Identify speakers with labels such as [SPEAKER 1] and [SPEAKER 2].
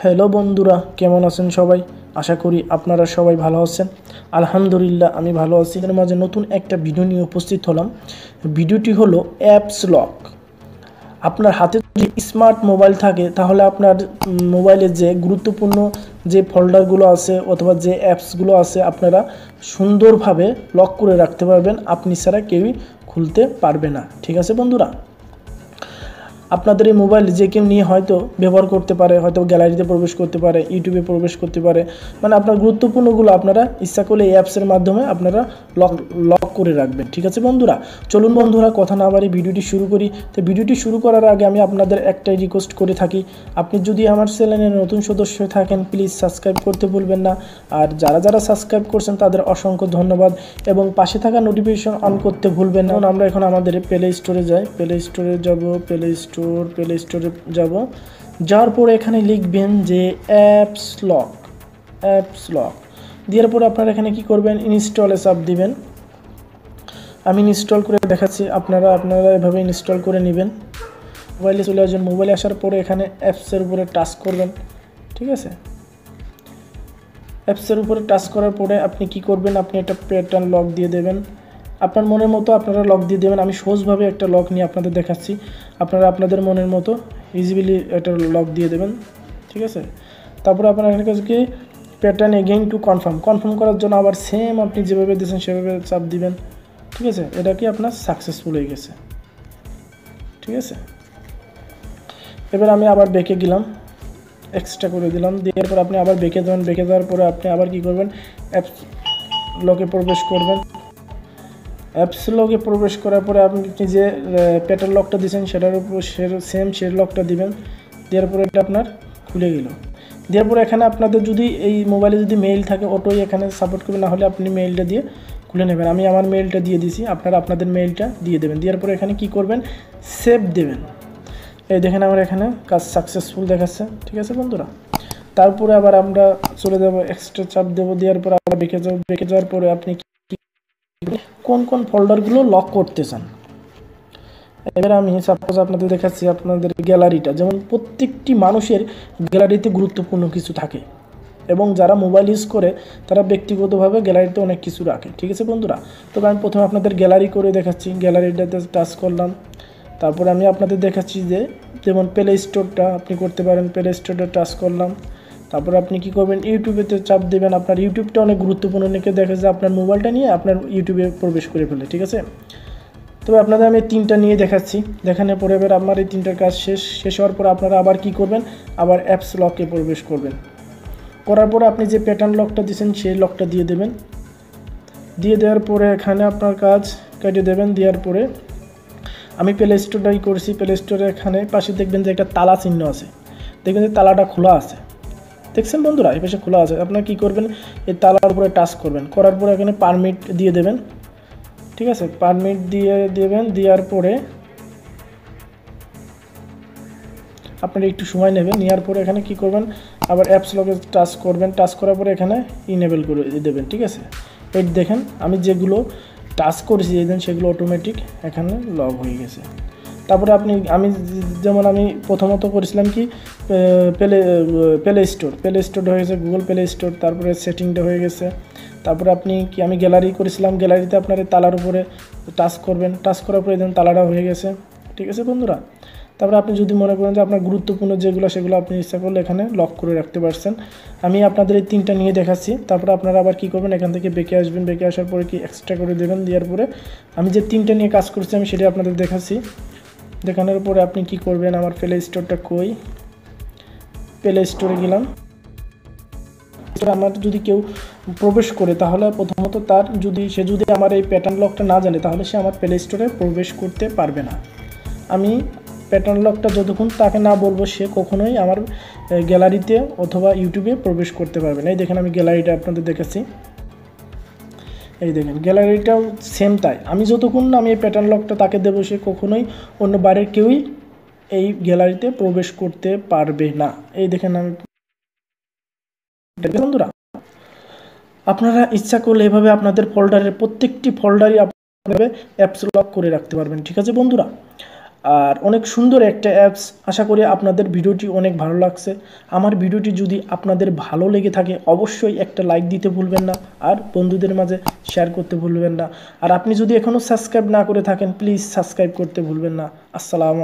[SPEAKER 1] Hello বন্ধুরা, কেমন আছেন সবাই? আশা করি আপনারা সবাই ভালো আছেন। আলহামদুলিল্লাহ আমি ভালো আছি। এর মাঝে নতুন একটা ভিডিও নিয়ে উপস্থিত হলাম। ভিডিওটি হলো অ্যাপস লক। আপনার হাতে যদি স্মার্ট মোবাইল থাকে তাহলে আপনার মোবাইলে যে গুরুত্বপূর্ণ যে ফোল্ডারগুলো আছে অথবা যে অ্যাপসগুলো আছে আপনারা সুন্দরভাবে লক করে রাখতে পারবেন। আপনি ছাড়া কেউই খুলতে পারবে না। ঠিক আছে বন্ধুরা? আপনাদের এই মোবাইল যে কেউ নিয়ে হয়তো ব্যবহার করতে পারে, হয়তো গ্যালারিতে প্রবেশ করতে পারে, ইউটিউবে প্রবেশ করতে পারে, মানে আপনার গুরুত্বপূর্ণগুলো আপনারা ইচ্ছা করলে এই অ্যাপসের মাধ্যমে আপনারা লক করে রাখবেন। ঠিক আছে বন্ধুরা? চলুন বন্ধুরা, কথা না বাড়ি ভিডিওটি শুরু করি। তো ভিডিওটি শুরু করার আগে আমি আপনাদের একটাই রিকোয়েস্ট করে থাকি, আপনি যদি আমার চ্যানেলের নতুন সদস্য থাকেন প্লিজ সাবস্ক্রাইব করতে ভুলবেন না। আর যারা সাবস্ক্রাইব করছেন তাদের অসংখ্য ধন্যবাদ এবং পাশে থাকা নোটিফিকেশন অন করতে ভুলবেন না। আমরা এখন আমাদের প্লে স্টোরে যাই, প্লে স্টোরে যাব, প্লে স্টোরে যাব, যাওয়ার পরে এখানে লিখবেন যে অ্যাপস লক দেওয়ার পরে আপনারা এখানে কি করবেন, ইনস্টলে চাপ দিবেন। আমি ইনস্টল করে দেখাচ্ছি, আপনারা এভাবে ইনস্টল করে নেবেন। মোবাইলে চলে আসবেন, মোবাইলে আসার পরে এখানে অ্যাপসের উপরে টাচ করবেন। ঠিক আছে, অ্যাপসের উপরে টাচ করার পরে আপনি কি করবেন, আপনি একটা প্যাটার্ন লক দিয়ে দেবেন। আপনার মনের মতো আপনারা লক দিয়ে দেবেন। আমি সহজভাবে একটা লক নিয়ে আপনাদের দেখাচ্ছি, আপনারা আপনাদের মনের মতো ইজিলি একটা লক দিয়ে দেবেন। ঠিক আছে, তারপরে আপনার এখানে কাছে কি প্যাটার্ন এগেইন টু কনফার্ম করার জন্য আবার সেম আপনি যেভাবে দিয়েছেন সেভাবে চাপ দিবেন। ঠিক আছে, এটা কি আপনার সাকসেসফুল হয়ে গেছে। ঠিক আছে, এবার আমি আবার বেঁকে গেলাম, এক্সট্রা করে দিলাম, দেওয়ার পর আপনি আবার বেঁকে দেবেন। বেঁকে দেওয়ার পরে আপনি আবার কি করবেন, অ্যাপস লকে প্রবেশ করবেন। অ্যাপস লকে প্রবেশ করার পরে আপনি যে প্যাটার্ন লকটা দিয়েছেন সেটার উপর সেম লকটা দিবেন। দেওয়ার পরে এটা আপনার খুলে গেল। দেওয়ার পরে এখানে আপনাদের যদি এই মোবাইলে যদি মেইল থাকে অটোই এখানে সাপোর্ট করবে, না হলে আপনি মেইলটা দিয়ে খুলে নেবেন। আমি আমার মেইলটা দিয়ে দিয়েছি, আপনারা আপনাদের মেইলটা দিয়ে দেবেন। দেওয়ার পরে এখানে কি করবেন, সেভ দেবেন। এই দেখেন আমার এখানে কাজ সাকসেসফুল দেখাচ্ছে। ঠিক আছে বন্ধুরা, তারপরে আবার আমরা চলে যাব, এক্সট্রা চাপ দেবো। দেওয়ার পরে আবার বেঁকে যাওয়ার পরে আপনি কোন ফোল্ডারগুলো লক করতে চান। এবার আমি সাপোজ আপনাদের দেখাচ্ছি, আপনাদের গ্যালারিটা, যেমন প্রত্যেকটি মানুষের গ্যালারিতে গুরুত্বপূর্ণ কিছু থাকে এবং যারা মোবাইল ইউজ করে তারা ব্যক্তিগতভাবে গ্যালারিতে অনেক কিছু রাখে। ঠিক আছে বন্ধুরা, তবে আমি প্রথমে আপনাদের গ্যালারি করে দেখাচ্ছি। গ্যালারিটাতে টাচ করলাম, তারপরে আমি আপনাদের দেখাচ্ছি যে যেমন প্লে স্টোরটা আপনি করতে পারেন, প্লে স্টোরটা টাচ করলাম। তারপরে আপনি কি করবেন, ইউটিউবেতে চাপ দেবেন। আপনার ইউটিউবটা অনেক গুরুত্বপূর্ণ, অনেকে দেখে যে আপনার মোবাইলটা নিয়ে আপনার ইউটিউবে প্রবেশ করে ফেলে। ঠিক আছে, তবে আপনাদের আমি তিনটা নিয়ে দেখাচ্ছি। দেখানোর পরে এবার আমার এই তিনটার কাজ শেষ হওয়ার পরে আপনারা আবার কি করবেন, আবার অ্যাপস লকে প্রবেশ করবেন। করার পরে আপনি যে প্যাটার্ন লকটা দিয়েছেন সেই লকটা দিয়ে দেবেন। দিয়ে দেওয়ার পরে এখানে আপনার কাজ কেটে দেবেন। দেওয়ার পরে আমি প্লে স্টোরটাই করেছি। প্লে স্টোরে এখানে পাশে দেখবেন যে একটা তালা চিহ্ন আছে, দেখবেন যে তালাটা খোলা আছে। দেখছেন বন্ধুরা, এই পাশে খোলা আছে। আপনারা কী করবেন, এই তালার উপরে টাচ করবেন। করার পরে এখানে পারমিট দিয়ে দেবেন। ঠিক আছে, পারমিট দিয়ে দেবেন। দেওয়ার পরে আপনারা একটু সময় নেবেন। নেওয়ার পরে এখানে কি করবেন, আবার অ্যাপস লকে টাচ করবেন। টাচ করার পরে এখানে ইনেবল করে দেবেন। ঠিক আছে, এই দেখেন আমি যেগুলো টাচ করেছি সেগুলো অটোমেটিক এখানে লক হয়ে গেছে। তারপরে আমি প্রথমত করেছিলাম কি প্লে স্টোর হয়ে গেছে, গুগল প্লে স্টোর। তারপরে সেটিংটা হয়ে গেছে। তারপরে আমি গ্যালারি করেছিলাম, গ্যালারিতে আপনার তালার উপরে টাচ করবেন। টাচ করার পরে তালাটা হয়ে গেছে। ঠিক আছে বন্ধুরা, তারপরে আপনি যদি মনে করেন যে আপনার গুরুত্বপূর্ণ যেগুলো সেগুলো আপনি ইচ্ছা করলে এখানে লক করে রাখতে পারছেন। আমি আপনাদের এই তিনটা নিয়ে দেখাচ্ছি। তারপরে আপনারা আবার কি করবেন, এখান থেকে বেঁকে আসবেন। বেঁকে আসার পরে কি এক্সট্রা করে দেবেন। দেওয়ার পরে আমি যে তিনটা নিয়ে কাজ করছি আমি সেটা আপনাদের দেখাচ্ছি। দেখানোর পরে আপনি কি করবেন, আমার প্লে স্টোরটা কই, প্লে স্টোরে গেলাম। আমার যদি কেউ প্রবেশ করে তাহলে প্রথমত সে যদি আমার এই প্যাটার্ন লকটা না জানে তাহলে সে আমার প্লে স্টোরে প্রবেশ করতে পারবে না। আমি প্যাটার্ন লকটা যতক্ষণ তাকে না বলবো সে কখনোই আমার গ্যালারিতে অথবা ইউটিউবে প্রবেশ করতে পারবে না। এই দেখেন আমি গ্যালারিটা আপনাদের দেখাচ্ছি। এই দেখেন গ্যালারিটাও সেম তাই। আমি যতক্ষণ না আমি এই প্যাটার্ন লকটা তাকে দেবো সে কখনোই অন্য বাইরের কেউই এই গ্যালারিতে প্রবেশ করতে পারবে না। এই দেখেন আমি বন্ধুরা, আপনারা ইচ্ছা করলে এভাবে আপনাদের ফোল্ডারের প্রত্যেকটি ফোল্ডারই আপনারা অ্যাপস লক করে রাখতে পারবেন। ঠিক আছে বন্ধুরা, আর অনেক সুন্দর একটা অ্যাপস। আশা করি আপনাদের ভিডিওটি অনেক ভালো লাগছে। আমার ভিডিওটি যদি আপনাদের ভালো লেগে থাকে অবশ্যই একটা লাইক দিতে ভুলবেন না, আর বন্ধুদের মাঝে শেয়ার করতে ভুলবেন না। আর আপনি যদি এখনও সাবস্ক্রাইব না করে থাকেন প্লিজ সাবস্ক্রাইব করতে ভুলবেন না। আসসালামু